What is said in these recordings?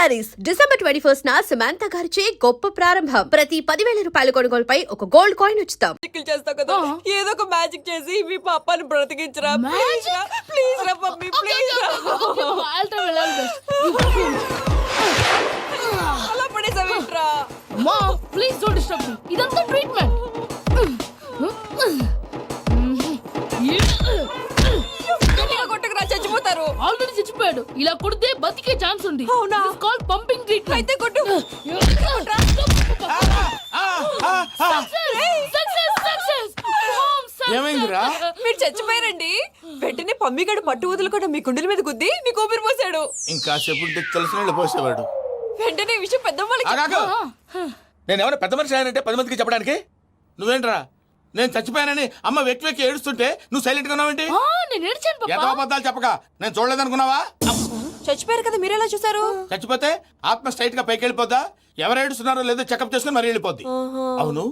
Saris December 21 Samantha గారిచే గొప్ప ప్రారంభం. ప్రతి 10,000 రూపాయల కొనుగోలుపై ఒక గోల్డ్ కాయిన్ ఉచితం. చేస్తావు కదా, ఏదో ఒక మ్యాజిక్ చేసి మీ పాపాని బ్రతికించరా. ప్లీజ్ రా మమ్మీ, ప్లీజ్ అలా పడేసావేంట్రా. మా ప్లీజ్ డోంట్ డిస్టర్బ్ మీ. ఇదంతా ట్రీట్మెంట్. కొట్టకురా, చచ్చిపోతారు. ఆల్రెడీ చచ్చిపోయాడు. ఇలా కొడితే బతికే ఛాన్స్ ఉంది. అవునా? It's called pumping treatment. అయితే కొట్టు. ఏమైందిరా? మీరు చచ్చిపోయారండి. వెంటనే పమ్మిగాడు మట్టు వదులుకుండా మీ గుండెల మీద గుద్ది మీకు ఊపిరి పోసాడు. ఇంకా చెప్పు తెలిసిన పోసేవాడు. వెంటనే ఈ విషయం పెద్ద నేను ఎవరైనా పెద్ద మనిషి ఆయనంటే 10 మందికి చెప్పడానికి నువ్వేంట్రా? నేను చచ్చిపోయానని అమ్మ వెక్కి వెక్కి ఏడుస్తుంటే నువ్వు సైలెంట్ గా ఉన్నావేంటి? నేను ఏడ్చాను పాపా. ఎంత అబద్ధాలు చెప్పక నేను చూడలేదనుకున్నావా? చచ్చిపోయారు కదా, మీరెలా చూసారు? చచ్చిపోతే ఆత్మ స్ట్రైట్ గా పైకి వెళ్ళిపోద్దా? ఎవరు ఏడుస్తున్నారో లేదో చెకప్ చేసుకుని మరీ వెళ్ళిపోద్ది. అవును,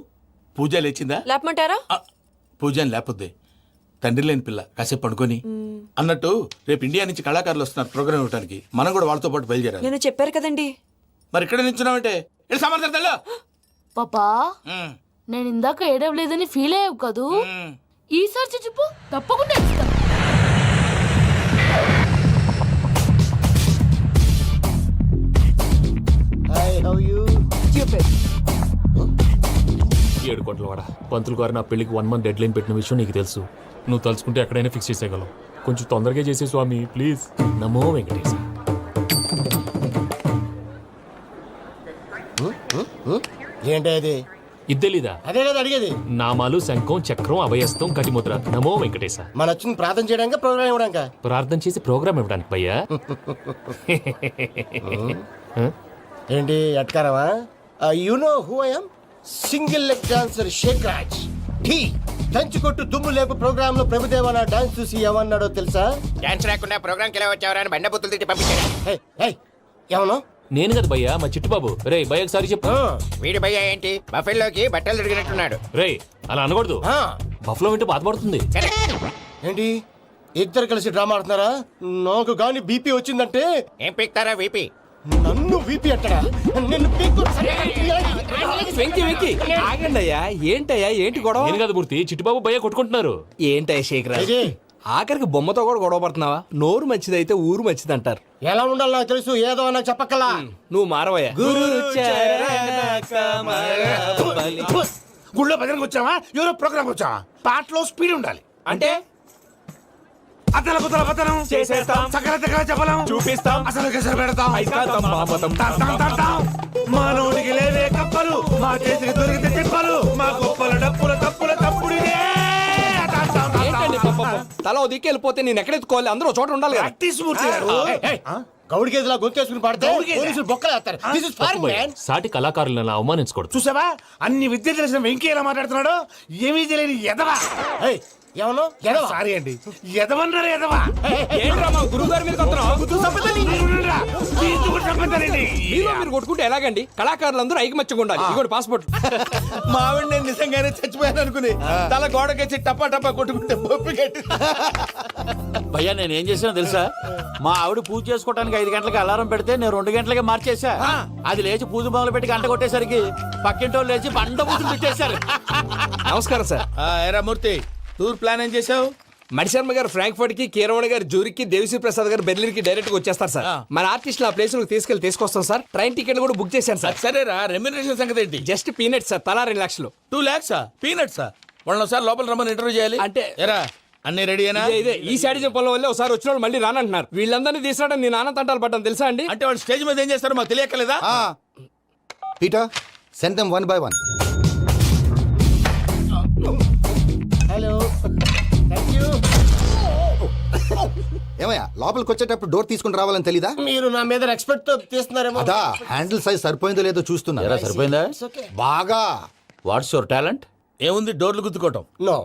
పూజ లేచిందా? లేపమంటారా? పూజ అని లేకపోద్ది. తండ్రి లేని పిల్ల కాసేపు పడుకొని అన్నట్టు రేపు ఇండియా నుంచి కళాకారులు వస్తున్నారు ప్రోగ్రామ్ ఇవ్వడానికి. మనం కూడా వాళ్ళతో పాటు బయలుదేరాలి. నేను చెప్పారు కదండి. మరి ఇక్కడ నిల్చున్నావంటే సమాధానం. పాపా నేను ఇందాక ఏడవలేదని ఫీల్ అయ్యావు కదూ. ఈసారి చచ్చిపో, తప్పకుండా ఇస్తా. ఏడు కోట్ల వాడ పంతులు గారు నా పెళ్లికి 1 month డెడ్ లైన్ పెట్టిన విషయం నీకు తెలుసు. నువ్వు తలుచుకుంటే ఎక్కడైనా ఫిక్స్ చేసేయగలవు. కొంచెం తొందరగా చేసే స్వామి ప్లీజ్. నమో వెంకటేశ. ఏంటది? ఇద్దెలీదా? అదే కదా అడిగేది. నామాలు శంఖం చక్రం అభయస్తం కటిముద్ర. నమో వెంకటేశ. మన వచ్చింది ప్రార్థన చేయడానికి, ప్రోగ్రామ్ ఇవ్వడానికి. ప్రార్థన చేసి ప్రోగ్రామ్ ఇవ్వడానికి భయ్యా. ఏంటి ఎట్కారమా? You know who I am? Single leg dancer Shaik Raj. టీ దంచుకొట్టు దుమ్ము లేపు ప్రోగ్రామ్ లో ప్రభుదేవ నా డాన్స్ చూసి ఏమన్నాడో తెలుసా? డాన్స్ రాకుండా ప్రోగ్రామ్ కి ఎలా వచ్చావరా అని బండ బుద్ధులు తిట్టి పంపించాడు. ఏమను? నేను కదా భయ్యా, మా చిట్టుబాబు. రే భయ్య ఒకసారి చెప్పు. వీడి భయ్య ఏంటి బఫెల్లోకి బట్టలు తిరిగినట్టున్నాడు. రే అలా అనకూడదు. బఫ్లో వింటే బాధపడుతుంది. ఏంటి ఇద్దరు కలిసి డ్రామా ఆడుతున్నారా? నాకు గాని బీపీ వచ్చిందంటే ఏం పీక్తారా వీపీ? నన్ను వీపీ అట్టడా? నిన్ను వెంకీ వెంకీ ఆగండి అయ్యా. ఏంటయ్యా ఏంటి గొడవ? నేను కదా మూర్తి, చిట్టుబాబు భయ్య కొట్టుకుంటున్నారు. ఏంటయ్యా శేఖర్, ఆఖరికి బొమ్మతో కూడా గొడవ పడుతున్నావా? నోరు మంచిదైతే ఊరు మంచిది అంటారు. ఎలా ఉండాలి నాకు తెలుసు, ఏదో నాకు చెప్పక్కలా. నువ్వు మారవయ్యా. గుళ్ళో భజనకు వచ్చావా? ఎవరో ప్రోగ్రామ్ వచ్చావా? పాటలో స్పీడ్ ఉండాలి. అంటే అతల కుతల పతనం చేసేస్తాం, సకల దగ్గర చెప్పలేం, చూపిస్తాం, అసలు గసలు పెడతాం, ఐకాంతం, బాపతం, మా నోటికి లేవే కప్పలు, మా చేతికి దొరికితే చెప్పలు, మా గొప్పల డప్పుల తప్పుల తప్పుడిదే. ఏంటండి పాపం? తల ఓ దిక్కు వెళ్ళిపోతే నేను ఎక్కడెత్తుకోవాలి? అందరూ ఒక చోట ఉండాలి కదా. మూర్తి గారు గౌడి గేదెలా గొంతేసుకుని పాడితే పోలీసులు బొక్కలు వేస్తారు. This is fine, man. సాటి కళాకారులను అవమానించకూడదు. చూసావా అన్ని విద్య తెలిసిన వెంకీ ఎలా మాట్లాడుతున్నాడు? ఏమీ తెలియని ఎదవా. ఏమను? సారీ అండి, ఎదవన్నారు ఎదవా. ఏంట్రా మా గురువు గారి మీద మీరు కొట్టుకుంటే ఎలాగండి? కళాకారులందరూ ఐకమత్యంగా ఉండాలి. ఇగోటి పాస్పోర్ట్. మావిడ నేను నిజంగానే చచ్చిపోయాను అనుకుని తల గోడకొచ్చి టపా టపా కొట్టుకుంటే బొప్పి కట్టి. భయ్యా నేనేం చేసానో తెలుసా? మా ఆవిడ పూజ చేసుకోవడానికి 5 గంటలకి అలారం పెడితే నేను 2 గంటలకి మార్చేసా. అది లేచి పూజ మొదలు పెట్టి గంట కొట్టేసరికి పక్కింటి వాళ్ళు లేచి బండ పూజలు పెట్టేశారు. నమస్కారం సార్. ఏరా మూర్తి, టూర్ ప్లాన్ ఏం చేసావు? మణిశర్మ గారు ఫ్రాంక్ఫర్ట్ కి, కీరవాణి గారు జూరిక్ కి, దేవిశ్రీ ప్రసాద్ గారు బెర్లిన్ కి డైరెక్ట్ గా వచ్చేస్తారు సార్. మన ఆర్టిస్ట్ ఆ ప్లేస్ తీసుకొస్తాం సార్. ట్రైన్ టికెట్ కూడా బుక్ చేశాను సార్. సరేరా, రెమ్యూనరేషన్ సంగతి ఏంటి? జస్ట్ పీనట్స్ సార్, తలా 2 లక్షలు. 2 lakhs పీనట్సా? వాళ్ళని ఒకసారి లోపల రమ్మని ఇంటర్వ్యూ చేయాలి. అంటే ఎరా అన్ని రెడీ అయినా? ఇదే ఈ శాడిజం పొలం వల్లే ఒకసారి వచ్చిన వాళ్ళు మళ్ళీ రానంటున్నారు. వీళ్ళందరినీ తీసుకురావడం నేను నాన్న తంటాలు పడ్డాను తెలుసా అండి. అంటే వాళ్ళు స్టేజ్ మీద ఏం చేస్తారో మాకు తెలియక్కలేదా? Peter, send them one by one. Hello, thank you. ఏమయ్యా లోపలికి వచ్చేటప్పుడు డోర్ తీసుకుని రావాలని తెలీదా? మీరు నా మీద రెస్పెక్ట్ తో తీస్తున్నారేమో. అదా హ్యాండిల్ సైజ్ సరిపోయిందో లేదో చూస్తున్నా. సరిపోయిందా? బాగా. What's your talent? ఏముంది డోర్లు గుద్దుకోవటం? No,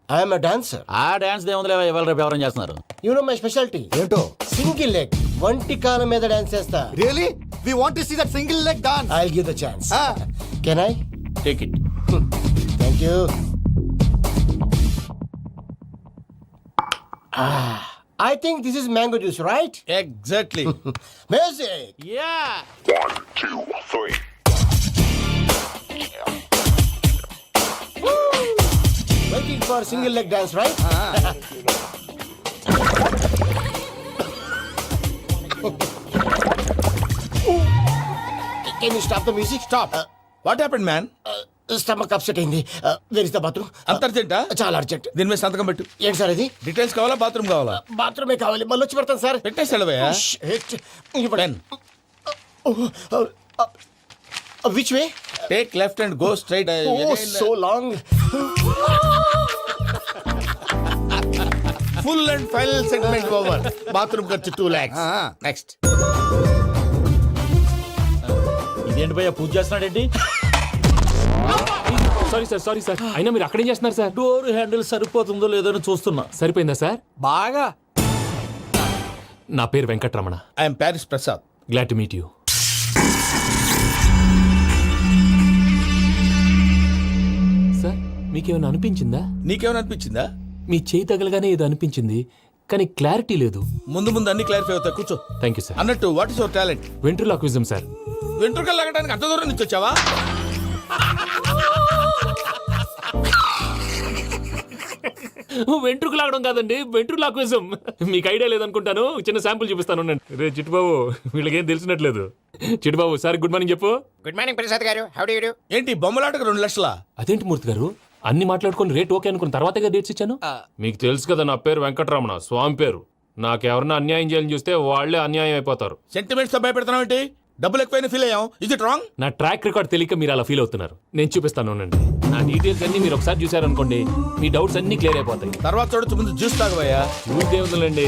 I am a dancer. ఆ డాన్స్ దేవుందిలే, ఇవాళ రేపు ఎవరైనా చేస్తున్నారు. యు నో మై స్పెషాలిటీ ఏంటో? సింగిల్ లెగ్, వంటి కాలం మీద డాన్స్ చేస్తా. Really? We want to see that single leg dance. I will give the chance. Can I? Take it. Thank you. I think this is mango juice right? Exactly. Music. Yeah waiting for single leg dance right? Can you stop the music? Stop. What happened man? Stomach upset అయింది. Where is the bathroom? అంత అర్జెంటా? చాలా urgent. దీని మీద సంతకం పెట్టు. ఏంటి sir ఇది? డీటెయిల్స్ కావాలా బాత్రూమ్ కావాలా? బాత్రూమే కావాలి, మళ్ళీ వచ్చి పెడతాను సార్. పెట్టేసాడవయ్యా. Pen. Which way? Take left and go straight. Oh so long. Full and final segment over. Bathroom ఖర్చు 2 lakhs. నెక్స్ట్. ఇదేంటి భయ్యా పూజ చేస్తున్నాడేంటి? సారీ సార్ అయినా మీరు అక్కడేం చేస్తున్నారు సార్? డోర్ హ్యాండిల్ సరిపోతుందో లేదో అని చూస్తున్నా. సరిపోయిందా సార్? బాగా. నా పేరు Venkatramana. I'm Paris Prasad. Glad to meet you. Sir మీకేమైనా అనిపించిందా? నీకేమైనా అనిపించిందా? మీ చేయి తగలగానే ఏదో అనిపించింది, కానీ క్లారిటీ లేదు. ముందు ముందు అన్ని క్లారిఫై అవుతాయి. కూర్చో. Thank you sir. అన్నట్టు what is your talent? Ventriloquism sir. వెంట్రుకలు లాగడానికి అంత దూరం నుంచి వచ్చావా? వెంట్రుకు లాగడం కాదండి, వెంట్రులాక్విజం. మీకు ఐడియా లేదనుకుంటాను, చిన్న శాంపుల్ చూపిస్తాను. రే చిట్టుబాబు, వీళ్ళకేం తెలిసినట్లేదు. చిట్టుబాబు సార్ గుడ్ మార్నింగ్ చెప్పు. Good morning Prasad garu. How do you do? ఏంటి బొమ్మలాటకు 2 లక్షలా? అదేంటి మూర్తి గారు, అన్ని మాట్లాడుకొని రేట్ ఓకే అనుకున్న తర్వాతగా డేట్స్ ఇచ్చాను. మీకు తెలుసు కదా నా పేరు వెంకటరమణ, స్వామి పేరు. నాకెవరన్నా అన్యాయం చేయాలని చూస్తే వాళ్లే అన్యాయం అయిపోతారు. సెంటిమెంట్స్ తో భయపెడుతున్నావు ఏంటి? డబ్బులు ఎక్కువైనా ఫీల్ అయ్యాం. Is it wrong? నా ట్రాక్ రికార్డ్ తెలియక మీరు అలా ఫీల్ అవుతున్నారు. నేను చూపిస్తాను ఉండండి. నా డీటెయిల్స్ అన్ని మీరు ఒకసారి చూసారనుకోండి, మీ డౌట్స్ అన్ని క్లియర్ అయిపోతాయి. తర్వాత చూడొచ్చు, ముందు జ్యూస్ తాగబోయా. చూస్తే ఉందండి,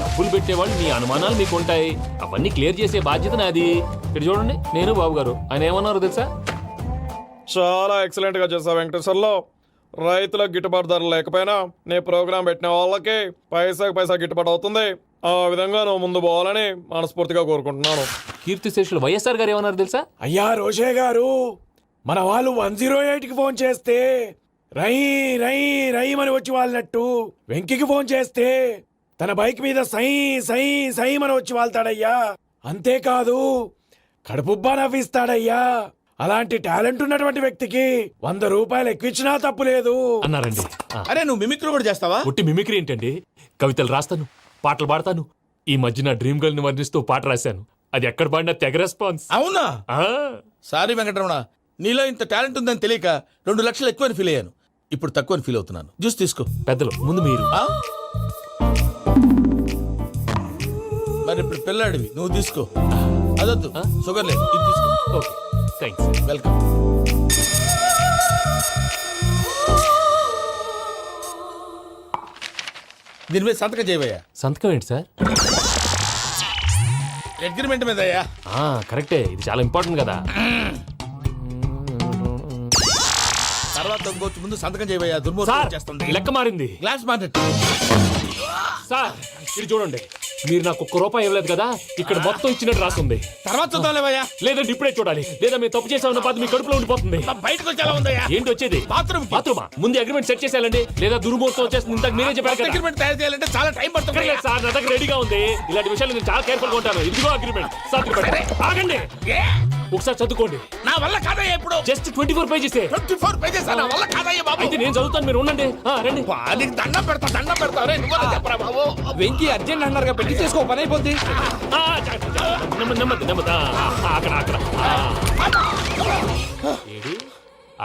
డబ్బులు పెట్టేవాళ్ళు మీ అనుమానాలు మీకు ఉంటాయి, అవన్నీ క్లియర్ చేసే బాధ్యత నాది. ఇక్కడ చూడండి, నేను బాబు గారు. ఆయన ఏమన్నారో తెలుసా? చాలా ఎక్సలెంట్ గా చేసావు వెంకటేశ్వర్లో. రైతులకు గిట్టుబాటు ధరలు లేకపోయినా నీ ప్రోగ్రాం పెట్టిన వాళ్ళకి పైసాకి పైసా గిట్టుబాటు అవుతుంది. ఆ విధంగా నువ్వు ముందు పోవాలని మనస్ఫూర్తిగా కోరుకుంటున్నాను. కీర్తి శేషులు వైఎస్ఆర్ గారు ఏమన్నారు తెలుసా? అయ్యా రోషే గారు, మన వాళ్ళు 108కి ఫోన్ చేస్తే రై రై రైమని వచ్చి వాళ్ళనట్టు, వెంకికి ఫోన్ చేస్తే తన బైక్ మీద సై సై సైమని వచ్చి వాళ్తాడయ్యా. అంతేకాదు కడుపుబ్బా నవ్విస్తాడయ్యా. అలాంటి టాలెంట్ ఉన్నటువంటి వ్యక్తికి 100 రూపాయలు ఎక్కువచ్చినా తప్పు లేదు అన్నారండి. అరే నువ్వు మిమిక్రీ కూడా చేస్తావా? ఒట్టి మిమిక్రీ ఏంటండి, కవితలు రాస్తాను, పాటలు పాడతాను. ఈ మధ్య నా డ్రీమ్ గర్ల్ ని వర్ణిస్తూ పాట రాశాను, అది ఎక్కడ పాడినా తెగ రెస్పాన్స్. అవునా? ఆ, సారీ వెంకటరమణ, నీలో ఇంత టాలెంట్ ఉందని తెలియక 2 లక్షలు ఎక్కువని ఫీల్ అయ్యాను. ఇప్పుడు తక్కువని ఫీల్ అవుతున్నాను. జ్యూస్ తీసుకో. పెద్దలు ముందు మీరు. ఆ? మరి ఇప్పుడు పిల్లాడివి, నువ్వు తీసుకో. అదొద్దు, షుగర్ లేదు, ఇది తీసుకో. Okay thanks. వెల్కమ్. దీని మీద సంతకం చేయవయ్యా. సంతకం ఏంటి సార్? అగ్రిమెంట్ మీద అయ్యా. కరెక్టే, ఇది చాలా ఇంపార్టెంట్ కదా. తర్వాత ఇంకొచ్చి ముందు సంతకం చేయవయ్యా. దుర్మోహం సార్ చేస్తుంది. లెక్క మారింది. Glass market. సార్ ఇది చూడండి, మీరు నాకు 1 రూపాయి ఇవ్వలేదు కదా, ఇక్కడ మొత్తం ఇచ్చినట్టు రాస్తుంది. తర్వాత చూద్దాంలేవయ్యా. లేదంటే ఇప్పుడే చూడాలి, లేదా మీరు తప్పు చేసామన్న బాధ మీ కడుపులో ఉండిపోతుంది. బయటకు వచ్చేలా ఉందయ్యా. ఏంటి వచ్చేది? బాత్రూమా? ముందు అగ్రిమెంట్ సెట్ చేసేయాలండి, లేదా దుర్మూర్తం వచ్చేస్తుంది. ఇంతకు మీరే చెప్పారు కదా. అగ్రిమెంట్ తయారు చేయాలంటే చాలా టైం పడుతుంది. లేదు సార్, నా దగ్గర రెడీగా ఉంది. ఇలాంటి విషయాలు నేను చాలా కేర్ఫుల్ గా ఉంటాను. ఇదిగో అగ్రిమెంట్. ఆగండి, ఒకసారి చదువుకోండి. నా వల్ల కాదయ్యా. ఇప్పుడు జస్ట్ 24 పేజెస్. 24 పేజెస్ నా వల్ల కాదయ్యా బాబు. అయితే నేను చదువుతాను, మీరు ఉండండి. రండి. నీకు దండం పెడతా. రే, నువ్వు చెప్పరా బాబు. వెంకీ అర్జెంట్ అన్నారుగా, పెళ్లి చేసుకో, పని అయిపోద్ది. నెమ్మది. అక్కడ ఏడు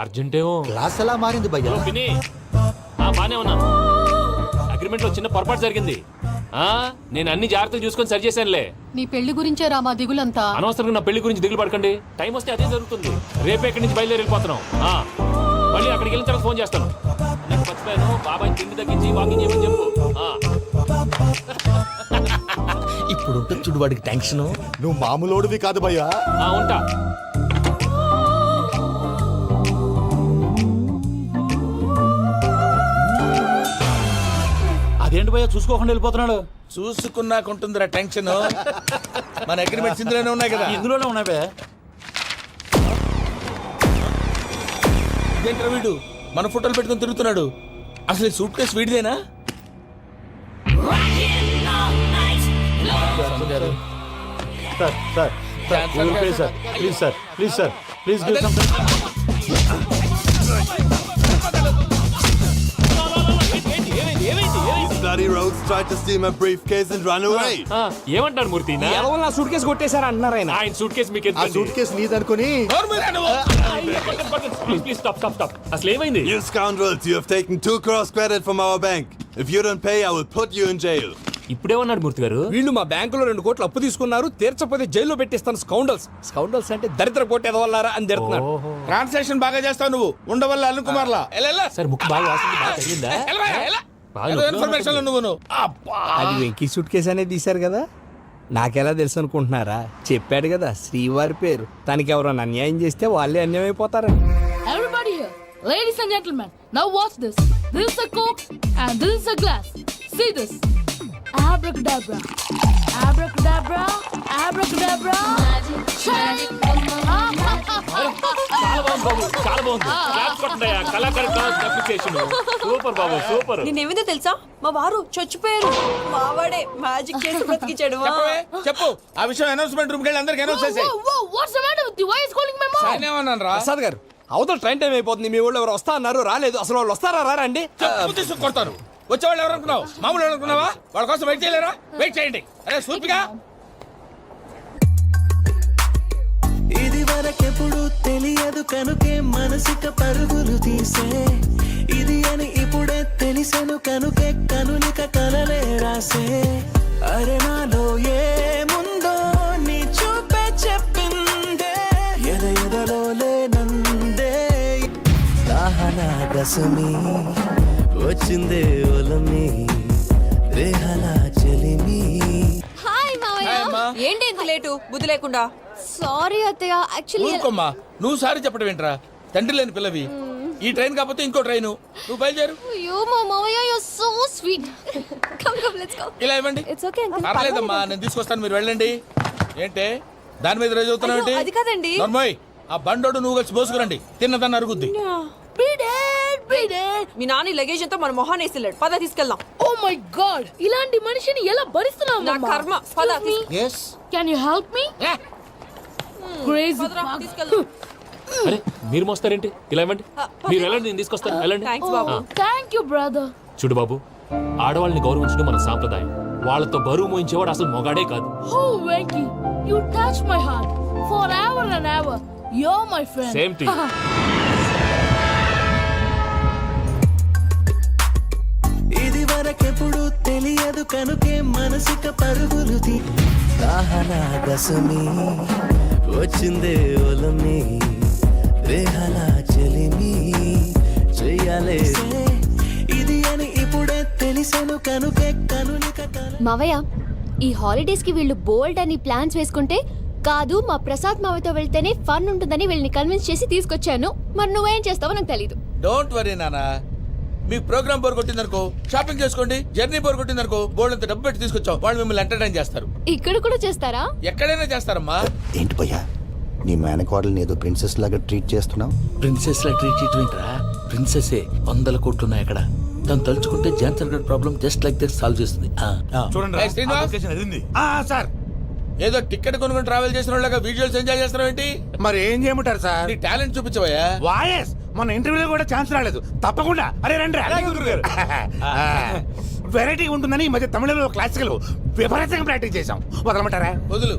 అర్జెంటేమో. క్లాస్ ఎలా మారింది భయ్యా? విని బానే ఉన్నాను. అగ్రిమెంట్ లో చిన్న పొరపాటు జరిగింది. నేను అన్ని జాగ్రత్తలు చూసుకొని సరి చేశానులే. నీ పెళ్లి గురించే రామా దిగులంతా. అనవసరంగా నా పెళ్లి గురించి దిగులు పడకండి. టైం వస్తే అదే జరుగుతుంది. రేపే ఇక్కడి నుంచి బయలుదేరి వెళ్ళిపోతున్నాం. మళ్ళీ అక్కడికి వెళ్ళిన తర్వాత ఫోన్ చేస్తాను. నాకు మర్చిపోయాను, బాబాయ్ తిండి తగ్గించి వాకింగ్ చేయమని చెప్పు. ఇప్పుడు చూడు వాడికి టెన్షన్. నువ్వు మామూలోడివి కాదు భయ్యా. ఉంటా. అదేంటి భయ్యా చూసుకోకుండా వెళ్ళిపోతున్నాడు? చూసుకున్నాకుంటుందిరా టెన్షన్. మన అగ్రిమెంట్స్ ఇందులోనే ఉన్నాయి కదా. ఇందులోనే ఉన్నాయి భయ్యా. ఇదేంట్రా వీడు మన ఫోటోలు పెట్టుకుని తిరుగుతున్నాడు? అసలు సూట్ కేసు వీడిదేనా? Please sir please give some bloody rogues tried to steal my briefcase and run away. ఏమంటారు మూర్తి ఎవరు నా సూట్ కేసు కొట్టేశారా అన్నారా ఆయన ఆయన సూట్ కేసు మీకు ఆ సూట్ కేసు నీదనుకుని ప్లీజ్ స్టాప్ అసలు ఏమైంది You scoundrels, you have taken 2 crores credit from our bank. If you don't pay, I will put you in jail. ఇప్పుడేమన్నాడు మూర్తి గారు వీళ్ళు మా బ్యాంకులో 2 కోట్లు అప్పు తీసుకున్నారు, తీర్చకపోతే జైల్లో పెట్టిస్తాను. స్కౌండల్స్ అంటే దరిద్ర కోట ఎదవల్లారా అని తిడుతున్నారు. ట్రాన్సాక్షన్ బాగా చేస్తావు నువ్వు ఉండవల్ల అల్లు కుమార్లా సార్ ముక్కు బాగా వాసింది బాగా తగిలిందా బాగా నొప్పిగా ఇన్ఫర్మేషన్ నువ్వు అది వెంకీ సూట్ కేసు అనేది తీశారు కదా, నాకెలా తెలుసు అనుకుంటున్నారా? చెప్పాడు కదా శ్రీవారి పేరు. తనకి ఎవరైనా అన్యాయం చేస్తే వాళ్ళే అన్యాయం అయిపోతారని. Everybody here, ladies and gentlemen, now watch this. This is a Coke and this is a glass. See this. Abracadabra. Abracadabra. Abracadabra. Shine. చాలా బాగుంది క్లాప్స్ కొట్టండియా కళాకారు క్లాస్ అప్లికేషన్ సూపర్ బాబు సూపర్ నేనేమిందో తెలుసా, మా వారు చచ్చిపోయారు, మావాడే మ్యాజిక్ చేసి బ్రతికించాడు. చెప్పు ఆ విషయం అనౌన్స్మెంట్ రూమ్ కెళ్ళి అందరికి అనౌన్స్ చేసేయ్. Whoa, what's the matter with you? Why is calling my mom? నేనేమన్నాను రా ప్రసాద్ గారు, అవతల ట్రైన్ టైం అయిపోతుంది. మీ వాళ్ళు ఎవరు వస్తా అన్నారు, రాలేదు. అసలు వాళ్ళు వస్తారా రారా అండి? చెప్పు తీసుకు కొడతారు. వచ్చేవాళ్ళు ఎవరు అనుకున్నావు? మామూలు ఎవరు అనుకున్నావా? వాళ్ళ కోసం వెయిట్ చేయలేరా? వెయిట్ చేయండి. అరే సూపిగా ఇది వరకెప్పుడు తెలియదు కనుకే మనసిక పరుగులు తీసే ఇది అని ఇప్పుడే తెలిసెను కనుకే కనులిక కలలే రాసే అరే నాలో ఏముందో నీ చూపే చెప్పిందే ఎదలో లేనందే దాహనా గసమి వచ్చిందే ఒలమి రేహలా చెలిమి. హాయ్ మావయ్య, ఏంటి ఇంత లేటు బుద్ధి లేకుండా? సారీ అత్తయ్య, యాక్చువల్లీ ఊరుకోమ్మా. నువ్వు సారీ చెప్పడం ఏంట్రా? తండ్రి లేని పిల్లవి. ఈ ట్రైన్ కాకపోతే ఇంకో ట్రైన్. నువ్వు బయలుదేరు. అయ్యో మా మావయ్య you are so sweet. Come let's go. ఇలా ఇవ్వండి. It's okay uncle. పర్లేదమ్మా, నేను తీసుకొస్తాను, మీరు వెళ్ళండి. ఏంటే దాని మీద రోజు అవుతున్నావు ఏంటి? అది కాదండి. నర్మోయ్, ఆ బండోడు నువ్వు కలిసి పోసుకురండి. తిన్నదాన్ని అరుగుద్ది. మీ నాని లగేజ్ అంతా మన మొహాన్ వేసిల్లాడు. పద తీసుకెళ్దాం. Oh my god, ఇలాంటి మనిషిని ఎలా భరిస్తున్నావు? నా కర్మ. పద yes Can you help me? Crazy. తీసుకెళ్దాం. అరే మీరు మోస్తారేంటి ఇలా ఇవ్వండి మీరు వెళ్ళండి నేను తీసుకొస్తాను వెళ్ళండి thanks Babu. Thank you, brother. చూడు బాబు ఆడవాళ్ళని గౌరవించడం మన సాంప్రదాయం వాళ్ళతో బరువు మోయించేవాడు అసలు మొగాడే కాదు Oh, Venky, you touch my heart forever and ever. You're my friend. Same to you. ఇది వరకెప్పుడు తెలియదు కనుకే మనసిక పరుగులు దాహనా గసమి వచ్చిందే ఒలమి రేహలా చెలిమి చెయ్యాలే ఇది అని ఇప్పుడే తెలిసెను కనుకే కనులిక మావయ్య, ఈ హాలిడేస్ కి వీళ్ళు బోల్డ్ అని ప్లాన్స్ వేసుకుంటే కాదు మా ప్రసాద్ మావయ్యతో వెళ్తేనే ఫన్ ఉంటుందని వీళ్ళని కన్విన్స్ చేసి తీసుకొచ్చాను. మరి నువ్వేం చేస్తావో నాకు తెలీదు. డోంట్ వరీ నానా. మీ ప్రోగ్రామ్ బోర్ కొట్టిందనుకో షాపింగ్ చేసుకోండి. జర్నీ బోర్ కొట్టిందనుకో బోర్డు అంత డబ్బు పెట్టి తీసుకొచ్చాం. వాళ్ళు మిమ్మల్ని ఎంటర్టైన్ చేస్తారు. ఇక్కడ కూడా చేస్తారా? ఎక్కడైనా చేస్తారమ్మా. ఏంటి భయ్యా నీ మేనకోడల్ని ఏదో ప్రిన్సెస్ లాగా ట్రీట్ చేస్తున్నావు? ప్రిన్సెస్ లా ట్రీట్ చేయటమేంట్రా? ప్రిన్సెస్ 100 కోట్లు ఉన్నాయి అక్కడ. తను తలుచుకుంటే జాన్సన్ గడ్ problem just like that solve చేస్తుంది. ఏయ్, శ్రీనివాస్. సార్ ఏదో టికెట్ కొనుక్కొని ట్రావెల్ చేసిన వాళ్ళగా విజువల్స్ ఎంజాయ్ చేస్తున్నావు ఏంటి? మరి ఏం చేయమంటారు సార్? నీ టాలెంట్ చూపించవయ్యా. వాయస్ మన ఇంటర్వ్యూలో కూడా ఛాన్స్ రాలేదు. తప్పకుండా అరే రండి వెరైటీ ఉంటుందని ఈ మధ్య తమిళంలో క్లాసికల్ విపరీతంగా ప్రాక్టీస్ చేసాం. వదలమంటారా? వదులు.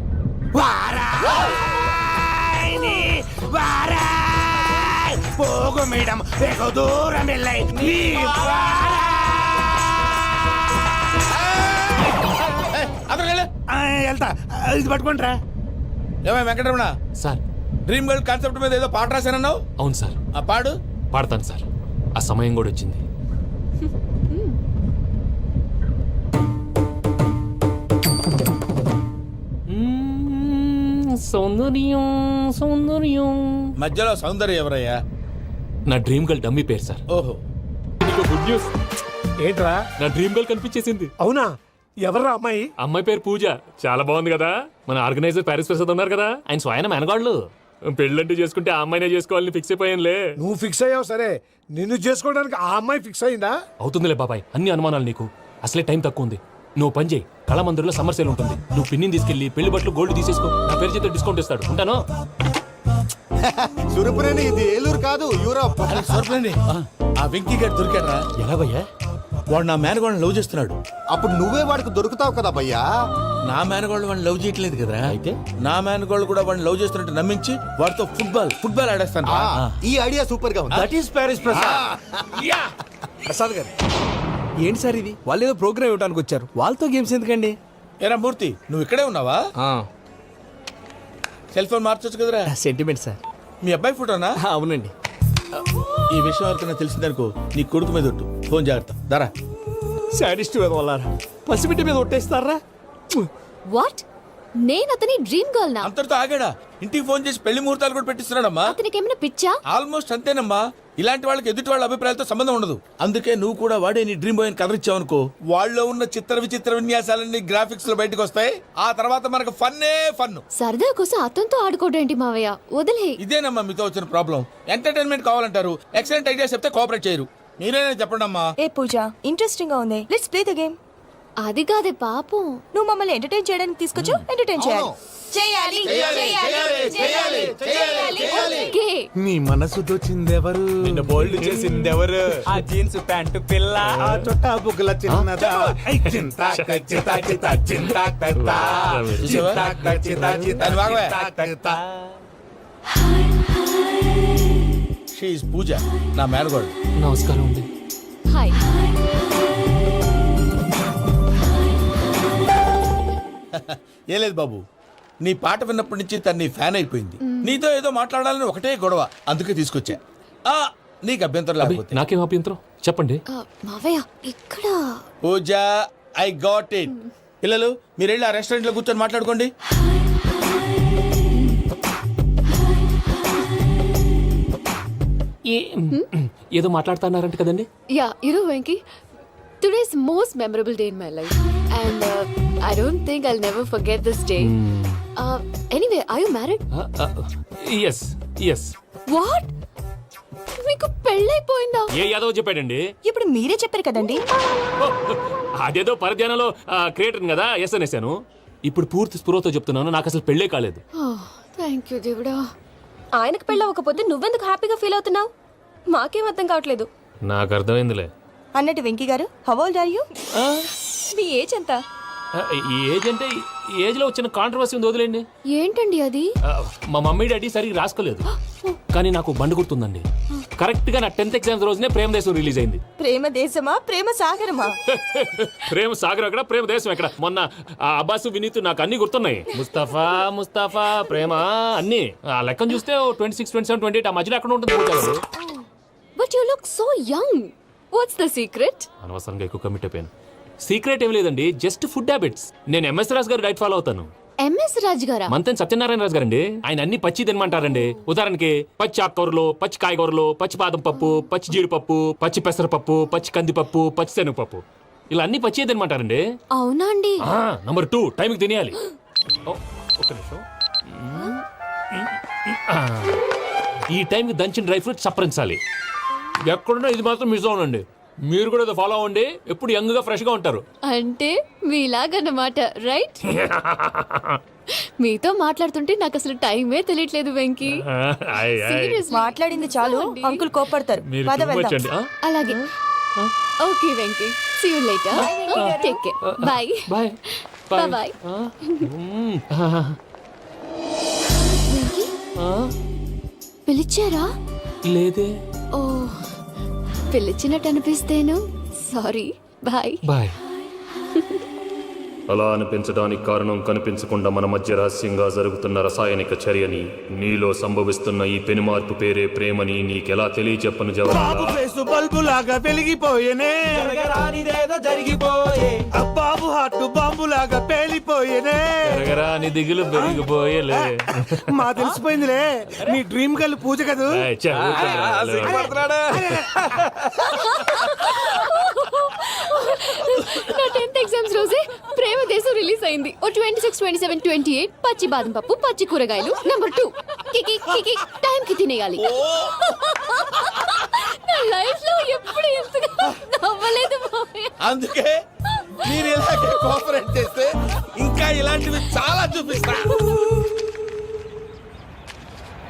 పోగు మేడం వెగు దూరం వెళ్ళై వెళ్తా. ఇది పట్టుకుంటారా? ఏమై Venkataramana, sir dream girl concept మీద ఏదో పాట రాశానన్నావు. అవును సార్ ఆ పాడు. పాడతాను సార్ ఆ సమయం కూడా వచ్చింది సౌందర్యం సౌందర్యం మధ్యలో సౌందర్య ఎవరయ్యా? నా డ్రీమ్ గర్ల్ డమ్మీ పేరు సార్. ఓహో, గుడ్ న్యూస్. ఏంట్రా? నా డ్రీమ్ గర్ల్ కనిపించేసింది. అవునా? ఎవర్రా అమ్మాయి? అమ్మాయి పేరు పూజ. చాలా బాగుంది కదా. మన ఆర్గనైజర్ ప్యారిస్ ప్రసాద్ ఉన్నారు కదా, ఆయన స్వయం మెనగాళ్ళు. పెళ్ళంటూ చేసుకుంటే ఆ అమ్మాయినే చేసుకోవాలని ఫిక్స్ అయిపోయానులే. నువ్వు ఫిక్స్ అయ్యావు సరే, నిన్ను చేసుకోవడానికి ఆ అమ్మాయి ఫిక్స్ అయిందా? అవుతుందిలే బాబాయ్, అన్ని అనుమానాలు నీకు. అసలే టైం తక్కువ ఉంది. నువ్వు పని చేయి, కళామందిర్లో సమ్మర్ సేల్ ఉంటుంది. నువ్వు పిన్నిని తీసుకెళ్లి పెళ్లి బట్టలు గోల్డ్ తీసేసుకో. నా పేరు చేత డిస్కౌంట్ ఇస్తాడు. ఉంటాను. సురపురేని ఇది ఏలూరు కాదు యూరోప్. సోర్పండి ఆ వెంకీ గారు దొరికారా? ఎలా భయ్యా? వాడు నా మేనగోళ్ళని లవ్ చేస్తున్నాడు. అప్పుడు నువ్వే వాడికి దొరుకుతావు కదా భయ్యా. నా మేనగోళ్ళు వాడిని లవ్ చేయట్లేదు కదా. అయితే నా మేనగోళ్ళు కూడా వాడిని లవ్ చేస్తున్నట్టు నమ్మించి వాడితో ఫుట్బాల్ ఆడేస్తాను. ఈ ఐడియా సూపర్ గా ఉంది. That is Paris Prasad. Prasad గారు ఏంటి సార్ ఇది? వాళ్ళు ఏదో ప్రోగ్రామ్ ఇవ్వడానికి వచ్చారు, వాళ్ళతో గేమ్స్ ఎందుకండి? ఏరా మూర్తి, నువ్వు ఇక్కడే ఉన్నావా? సెల్ ఫోన్ మార్చొచ్చు కదరా. Sentiment sir. మీ అబ్బాయి ఫోటోనా? అవునండి. ఈ విషయం ఎవరికైనా తెలిసిందనుకో నీ కొడుకు మీద ఒట్టు. ఫోన్ జాగ్రత్త. దరా సాడిస్ట్ మీద వాళ్ళారా, పసిబిడ్డ మీద ఒట్టేస్తారా? వాట్? నేను అతని డ్రీమ్ గర్ల్ నా? అంతటితో ఆగాడా? ఇంటికి ఫోన్ చేసి పెళ్లి ముహూర్తాలు కూడా పెట్టిస్తున్నాడమ్మా. అతనికి ఏమైనా పిచ్చా? ఆల్మోస్ట్ అంతేనమ్మా. ఇలాంటి వాళ్ళకి ఎదుటి వాళ్ళ అభిప్రాయాలతో సంబంధం ఉండదు. అందుకే నువ్వు కూడా వాడే నీ డ్రీమ్ బాయ్ కవర్ ఇచ్చావనుకో, వాళ్ళలో ఉన్న చిత్ర విచిత్ర విన్యాసాలన్నీ గ్రాఫిక్స్ లో బయటకు వస్తాయి. ఆ తర్వాత మనకు ఫన్నే ఫన్. సరదా కోసం అతనితో ఆడుకోవడం ఏంటి మావయ్య? వదిలే. ఇదేనమ్మా మీతో వచ్చిన ప్రాబ్లం. ఎంటర్టైన్మెంట్ కావాలంటారు, ఎక్సలెంట్ ఐడియా చెప్తే కోఆపరేట్ చేయరు. మీరేనా చెప్పండి అమ్మా. ఏ పూజ, ఇంట్రెస్టింగ్ గా ఉంది. Let's play the game. అది కాదే పాపం. నువ్వు మమ్మల్ని ఎంటర్టైన్ చేయడానికి తీసుకొచ్చు, ఎంటర్టైన్ చేయాలి. ఓకే. నీ మనసు దోచిందెవరు? నిన్ను బోల్డ్ చేసిందెవరు? ఆ జీన్స్ ప్యాంటు పిల్ల, ఆ చొట్టా బుగ్గల చిన్నదా. షీ ఈజ్ పూజ, నా మేనగోడు. నమస్కారం అండి. హాయ్. ఏ లేదు బాబు, నీ పాట విన్నప్పటి నుంచి తను నీ ఫ్యాన్ అయిపోయింది. నీతో ఏదో మాట్లాడాలని ఒకటే గొడవ, అందుకే తీసుకొచ్చా. నీకు అభ్యంతరం అబ్బే, లేకపోతే. నాకేం అభ్యంతరం చెప్పండి. మావయ్య ఇక్కడ. పూజ, ఐ గాట్ ఇట్. పిల్లలు మీరు వెళ్ళి ఆ రెస్టారెంట్ లో కూర్చొని మాట్లాడుకోండి. ఏదో మాట్లాడుతున్నారంట కదండి. Yeah, Venky, today's most memorable day in my life, and I don't think I'll never forget this day. Anyway, are you married? Yes yes. What? మీకు పెళ్ళైపోయిందా? ఏ యాదవ్ చెప్పాడండి? ఇప్పుడు మీరే చెప్పారు కదండి. అదేదో పరధ్యానంలో క్రియేటర్ కదా ఎస్ అనేసాను. ఇప్పుడు పూర్తి స్పృహతో చెప్తున్నాను, నాకు అసలు పెళ్ళే కాలేదు. థ్యాంక్ యూ దేవుడా. ఆయనకు పెళ్ళవకపోతే నువ్వెందుకు హ్యాపీగా ఫీల్ అవుతున్నావు? మాకేం అర్థం కావట్లేదు. నాకు అర్థమైందిలే. అన్నట్టు Venky garu, how old are you? మీ ఏజ్ ఎంత? ఈ ఏజ్ అంటే ఏజ్ లో వచ్చిన కాంట్రవర్సీ ఉంది, వదిలేండి. ఏంటండి అది? మా మమ్మీ డాడీ సరిగ్గా రాసుకోలేదు, కానీ నాకు బండి గుర్తుందండి. కరెక్ట్ గా నా 10th ఎగ్జామ్స్ రోజునే ప్రేమ దేశం రిలీజ్ అయింది. ప్రేమ దేశమా, ప్రేమ సాగరమా? ప్రేమ సాగర్ ఎక్కడ, ప్రేమ దేశం ఎక్కడ? మొన్న అబ్బాసు వినీత్ నాకు అన్ని గుర్తున్నాయి. ముస్తఫా ప్రేమ అన్ని ఆ లెక్కను చూస్తే 26, 27, 28 ఆ మధ్యలో ఎక్కడ ఉంటుంది. But you look so young. What's the secret? అనవసరంగా ఎక్కువ కమిట్ అయిపోయాను. సీక్రెట్ ఏం లేదండి, జస్ట్ ఫుడ్ హ్యాబిట్స్. నేను ఎంఎస్ రాజు గారు డైట్ ఫాలో అవుతాను. ఎంఎస్ రాజు గారా? మంతెన్ సత్యనారాయణ రాజు గారండి. ఆయన అన్ని పచ్చి తినమంటారండి. ఉదాహరణకి పచ్చి ఆకుకూరలు, పచ్చి కాయగూరలు, పచ్చి బాదం పప్పు, పచ్చి జీడిపప్పు, పచ్చి పెసరపప్పు, పచ్చి కందిపప్పు, పచ్చి శనగపప్పు, ఇలా అన్ని పచ్చి తినమంటారండి. అవునా అండి? నంబర్ 2, టైంకి తినేయాలి. ఒక్క నిమిషం. ఈ టైంకి దంచిన డ్రై ఫ్రూట్స్ సప్పరించాలి. ఎక్కడున్నా ఇది మాత్రం మిస్ అవునండి. మీరు కూడా ఫాలో అవ్వండి, ఎప్పుడు యంగ్ గా ఫ్రెష్ గా ఉంటారు. అంటే మీలాగన్నమాట, రైట్? మీతో మాట్లాడుతుంటే నాకు అసలు టైమే తెలియట్లేదు వెంకీ. Seriously. మాట్లాడింది చాలు, అంకుల్ కోపడతారు. మీరు పద too much వెళ్దాం. అండి. అలాగే. Okay Venky, see you later. Take care. Bye. Bye Bye. Venky, పిలిచారా? లేదే. ఓ, పిలిచినట్టు అనిపిస్తేను సారీ. బాయ్. బాయ్. అలా అనిపించడానికి కారణం కనిపించకుండా మన మధ్య రహస్యంగా జరుగుతున్న రసాయనిక చర్యని, నీలో సంభవిస్తున్న ఈ పెనుమార్పు పేరే ప్రేమని నీకెలా తెలియచెప్పను జవాబు. బల్బు లాగా వెలిగిపోయేనే, జరిగిపోయే బాబు హార్ట్ బాంబు లాగా పేలిపోయేనే. నీ దిగులు పెరిగిపోయేలే. మా తెలిసిపోయిందిలే, నీ డ్రీమ్ గర్ల్ పూజ కదూ. నా 10th ఎగ్జామ్స్ రోజే ప్రేమ దేశం రిలీజ్ అయింది. ఓ 26, 27, 28 పచ్చి బాదం పప్పు, పచ్చి కూరగాయలు. నంబర్ 2, కికి టైం కి తినేయాలి. నా లైఫ్ లో ఎప్పుడు ఎంతగా నవ్వలేదు మామయ్య. అందుకే మీరు ఇలాగే కోఆపరేట్ చేస్తే ఇంకా ఇలాంటివి చాలా చూపిస్తా.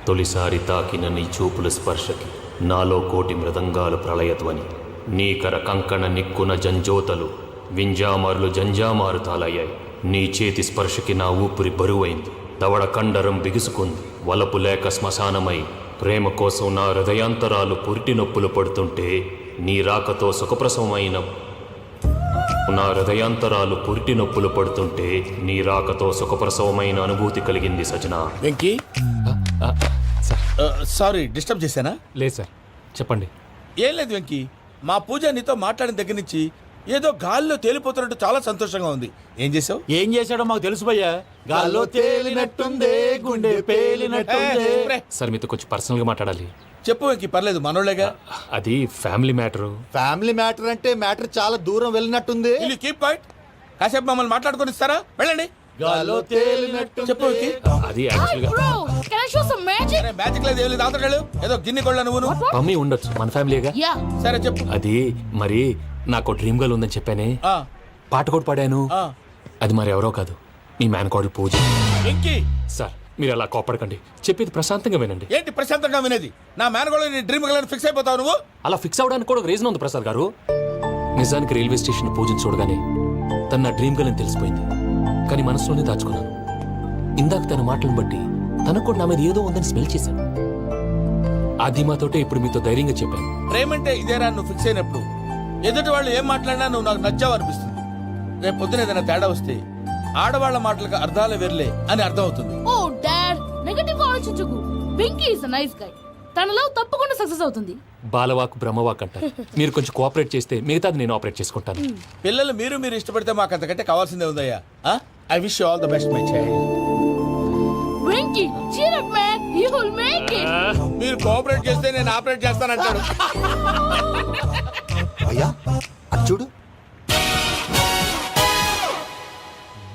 తొలిసారి తాకిన నీ చూపుల స్పర్శకి నాలో కోటి మృదంగాలు ప్రళయధ్వని, నీకర కంకణ నిక్కున జంజోతలు వింజామారులు జంజామారు తాలయ్యాయి. నీ చేతి స్పర్శకి నా ఊపిరి బరువైంది, దవడ కండరం బిగుసుకుంది. వలపు లేక శ్మశానమై ప్రేమ కోసం నా హృదయాంతరాలు పురిటి నొప్పులు పడుతుంటే, నీ రాకతో సుఖప్రసవమైన నా హృదయాంతరాలు పురిటి నొప్పులు పడుతుంటే, నీ రాకతో సుఖప్రసవమైన అనుభూతి కలిగింది సజనా. వెంకీ, సారీ డిస్టర్బ్ చేశానా? లేదు సార్, చెప్పండి. ఏం లేదు వెంకీ, మా పూజ నీతో మాట్లాడిన దగ్గర నుంచి ఏదో గాల్లో తేలిపోతున్నట్టు చాలా సంతోషంగా ఉంది. ఏం చేసావు? ఏం చేశాడో మాకు తెలుసు భయ్యా. గాల్లో తేలినట్టుందే, గుండె పేలినట్టుందే. సార్ మీతో కొంచెం పర్సనల్గా మాట్లాడాలి. చెప్పు వెంకీ, పర్లేదు మనోళ్ళేగా. అది ఫ్యామిలీ మ్యాటరు. ఫ్యామిలీ మ్యాటర్ అంటే మ్యాటర్ చాలా దూరం వెళ్ళినట్టుంది. వీళ్ళు కీప్ పాయింట్. కాసేపు మమ్మల్ని మాట్లాడుకొని ఇస్తారా? వెళ్ళండి. గాల్లో తేలినట్టు చెప్పు వెంకీ. అది యాక్చువల్గా Bro, can I show some magic? సరే, మ్యాజిక్ లేదు, ఏం లేదు, ఆతడాలు ఏదో గిన్నె కొళ్ళ నువ్వును. మమ్మీ ఉండొచ్చు, మన ఫ్యామిలీగా. Yeah. సరే చెప్పు. అది మరి నాకు డ్రీమ్ గర్ల్ ఉందని చెప్పానే, ఆ, పాట కూడా పాడాను. ఆ. అది మరి ఎవరో కాదు, మీ మేనకోడలు పూజ. వెంకీ, సార్ మీరు అలా కోపడకండి, చెప్పేది ప్రశాంతంగా వినండి. ఏంటి ప్రశాంతంగా వినేది? నా మేనగోళ్ళు నీ డ్రీమ్ గలని ఫిక్స్ అయిపోతావు నువ్వు. అలా ఫిక్స్ అవడానికి కూడా ఒక రీజన్ ఉంది ప్రసాద్ గారు. నిజానికి రైల్వే స్టేషన్ పూజను చూడగానే తన నా డ్రీమ్ గర్ల్ అని తెలిసిపోయింది, కానీ మనసులోనే దాచుకున్నాను. ఇందాక తన మాటలను బట్టి తనకు కూడా నా మీద ఏదో ఉందని స్మెల్ చేశాను. అది మాతోటే ఇప్పుడు మీతో ధైర్యంగా చెప్పాను. ప్రేమంటే ఇదేరా నువ్వు ఫిక్స్ అయినప్పుడు ఎదుటి వాళ్ళు ఏం మాట్లాడినా నువ్వు నాకు నచ్చావు అనిపిస్తుంది. రేపు పొద్దున ఏదైనా తేడా వస్తే ఆడవాళ్ల మాటలకు అర్థాలే వెర్లే అని అర్థం అవుతుంది. Oh, Dad, నెగటివ్ ఆలోచించకు. Venky is nice guy. తన లవ్ తప్పకుండా సక్సెస్ అవుతుంది. బాలవాక్ బ్రహ్మవాక్ అంటారు. మీరు కొంచెం కోఆపరేట్ చేస్తే మిగతాది నేను ఆపరేట్ చేసుకుంటాను. పిల్లలు మీరు ఇష్టపడితే మాకు అంతకంటే కావాల్సిందే ఉందయ్యా. I wish you all the best my child. Venky, cheer up man, you will make it. మీరు కోఆపరేట్ చేస్తే నేను ఆపరేట్ చేస్తానంటాడు. అయ్యా అది చూడు.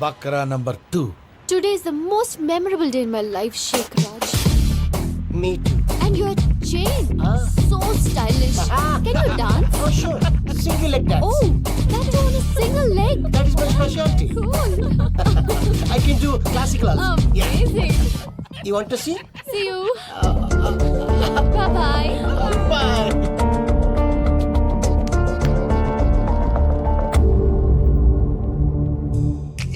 Bakra number 2. Today is the most memorable day in my life, Sheikh Raj. Me two. And your chain, so stylish. Can you dance? Oh sure. Single leg dance. Oh, that too on a single leg. That is my specialty. Cool. I can do classical also. Amazing. You want to see? See you. Bye-bye. Bye.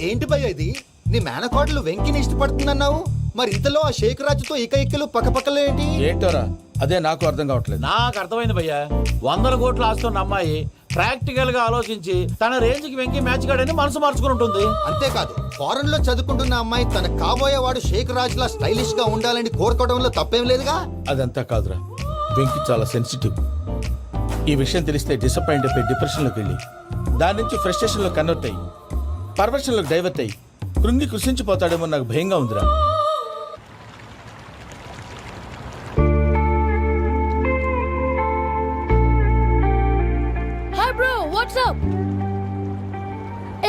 ఏంటి భయ్య ఇది? నీ మేనకోడలు వెంకిని ఇష్టపడుతుందన్నావు, మరి ఇంతలో ఆ షేక్ రాజుతో ఇక్కలు పక్కపక్కలు ఏంటి? ఏంటోరా, అదే నాకు అర్థం కావట్లేదు. నాకు అర్థమైంది భయ్యా. 100 కోట్లు ఆస్తున్న అమ్మాయి ప్రాక్టికల్ గా ఆలోచించి తన రేంజ్ కి వెంకి మ్యాచ్ కాడని మనసు మార్చుకుని ఉంటుంది. అంతేకాదు, ఫారెన్ లో చదువుకుంటున్న అమ్మాయి తన కాబోయేవాడు షేక్ రాజ్ లా స్టైలిష్ గా ఉండాలని కోరుకోవడంలో తప్పేం లేదుగా. అదంతా కాదురా, వెంకి చాలా సెన్సిటివ్. ఈ విషయం తెలిస్తే డిసప్పాయింట్ అయిపోయి డిప్రెషన్లోకి వెళ్ళి దాని నుంచి ఫ్రస్ట్రేషన్లో కన్వర్ట్ అయ్యి పర్వర్షన్లోకి డైవర్ట్ అయ్యి కృంగి కృషించిపోతాడేమో నాకు భయంగా ఉందిరా. Hi bro, what's up?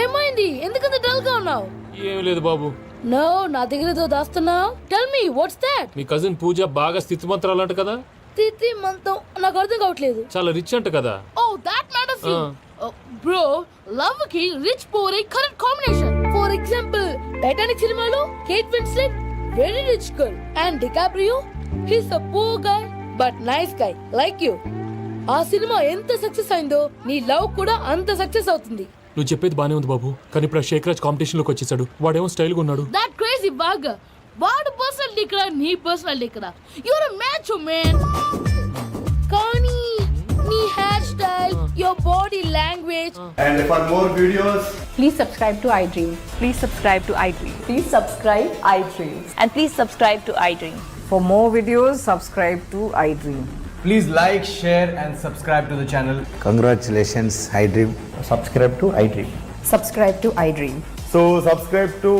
ఏమైంది? ఎందుకంత డల్ గా ఉన్నావు? ఏం లేదు బాబు. No, నా దగ్గర ఏదో దాస్తున్నావు. Tell me, what's that? మీ కజిన్ పూజ బాగా స్థితిమంతరాలు అంట కదా. తిత్తి మంతం నాకు అర్థం కావట్లేదు. చాలా రిచ్ అంట కదా. Oh, that matters you. Bro, love కి rich poor correct combination. For example, Titanic సినిమాలో Kate Winslet very rich girl and DiCaprio he's a poor guy but nice guy like you. ఆ సినిమా ఎంత success అయిందో నీ love కూడా అంత success అవుతుంది. నువ్వు చెప్పేది బానే ఉంది బాబు, కానీ ఇప్పుడు ఆ షేక్ రాజ్ కాంపిటీషన్ లోకి వచ్చేసాడు. వాడేమో స్టైల్ గా ఉన్నాడు. That crazy bug. వాడు పర్సనాలిటీ ఇక్కడ, నీ పర్సనాలిటీ ఇక్కడ. You're a macho man. కానీ నీ hair style, your body language. And for more videos, Please subscribe to iDream. Please subscribe to iDream. Please subscribe iDream. And please subscribe to iDream. For more videos, subscribe to iDream. please like, share, and subscribe to the channel. Congratulations, iDream. Subscribe to iDream. Subscribe to iDream. So subscribe to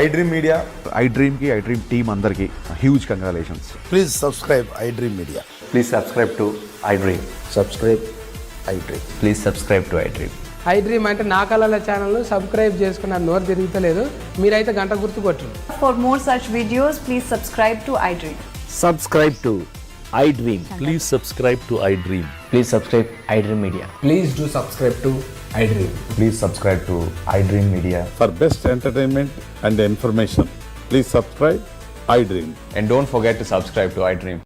iDream Media. iDream ki iDream team andarki huge congratulations. Please subscribe iDream Media. Please subscribe to iDream. Subscribe iDream. Please subscribe to iDream. iDream అంటే నా కళల channel subscribe చేసుకున్న నోరు తిరుగుతలేదు, మీరైతే గంట గుర్తు కొట్టండి. For more such videos, please subscribe to iDream. Subscribe to iDream. Please subscribe to iDream. Please subscribe iDream Media. Please do subscribe to I dream. Please subscribe to iDream Media. For best entertainment and information, please subscribe iDream. And don't forget to subscribe to iDream.